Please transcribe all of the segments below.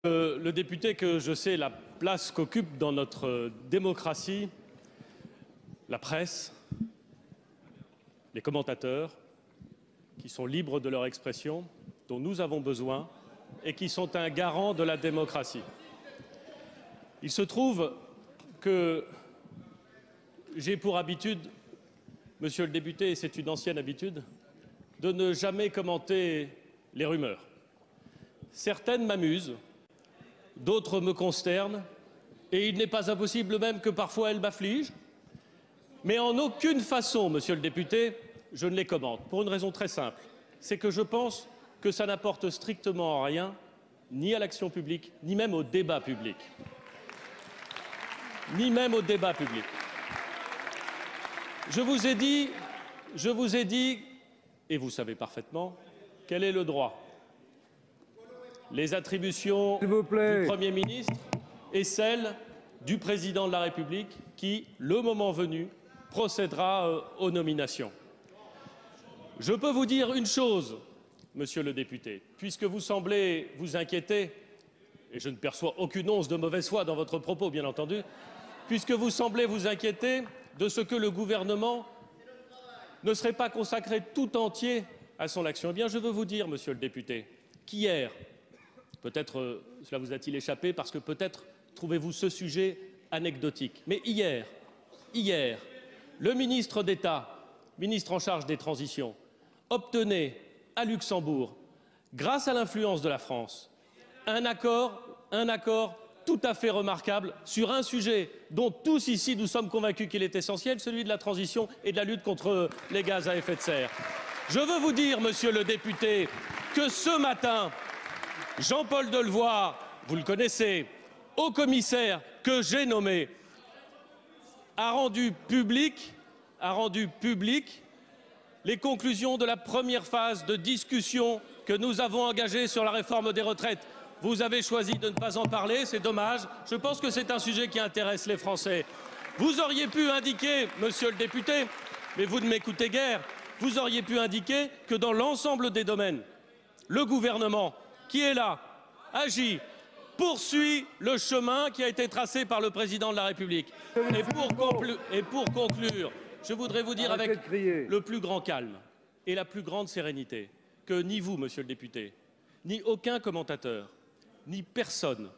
Le député que je sais la place qu'occupe dans notre démocratie la presse, les commentateurs, qui sont libres de leur expression, dont nous avons besoin et qui sont un garant de la démocratie. Il se trouve que j'ai pour habitude, monsieur le député, et c'est une ancienne habitude, de ne jamais commenter les rumeurs. Certaines m'amusent, d'autres me consternent, et il n'est pas impossible même que parfois elles m'affligent. Mais en aucune façon, monsieur le député, je ne les commente, pour une raison très simple. C'est que je pense que ça n'apporte strictement rien, ni à l'action publique, ni même au débat public. Ni même au débat public. Je vous ai dit, et vous savez parfaitement, quel est le droit. Les attributions du Premier ministre et celles du Président de la République qui, le moment venu, procédera aux nominations. Je peux vous dire une chose, monsieur le député, puisque vous semblez vous inquiéter, et je ne perçois aucune once de mauvaise foi dans votre propos, bien entendu, puisque vous semblez vous inquiéter de ce que le gouvernement ne serait pas consacré tout entier à son action. Eh bien, je veux vous dire, monsieur le député, qu'hier, peut-être cela vous a-t-il échappé parce que peut-être trouvez-vous ce sujet anecdotique, mais hier, le ministre d'État, ministre en charge des transitions, obtenait à Luxembourg, grâce à l'influence de la France, un accord tout à fait remarquable sur un sujet dont tous ici nous sommes convaincus qu'il est essentiel, celui de la transition et de la lutte contre les gaz à effet de serre. Je veux vous dire, monsieur le député, que ce matin, Jean-Paul Delevoye, vous le connaissez, haut commissaire que j'ai nommé, a rendu public les conclusions de la première phase de discussion que nous avons engagée sur la réforme des retraites. Vous avez choisi de ne pas en parler, c'est dommage. Je pense que c'est un sujet qui intéresse les Français. Vous auriez pu indiquer, monsieur le député, mais vous ne m'écoutez guère, vous auriez pu indiquer que dans l'ensemble des domaines, le gouvernement, qui est là, agit, poursuit le chemin qui a été tracé par le président de la République. Et pour conclure, je voudrais vous dire avec le plus grand calme et la plus grande sérénité que ni vous, monsieur le député, ni aucun commentateur, ni personne,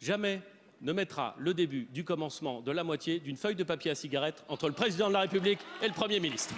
jamais ne mettra le début du commencement de la moitié d'une feuille de papier à cigarette entre le président de la République et le Premier ministre.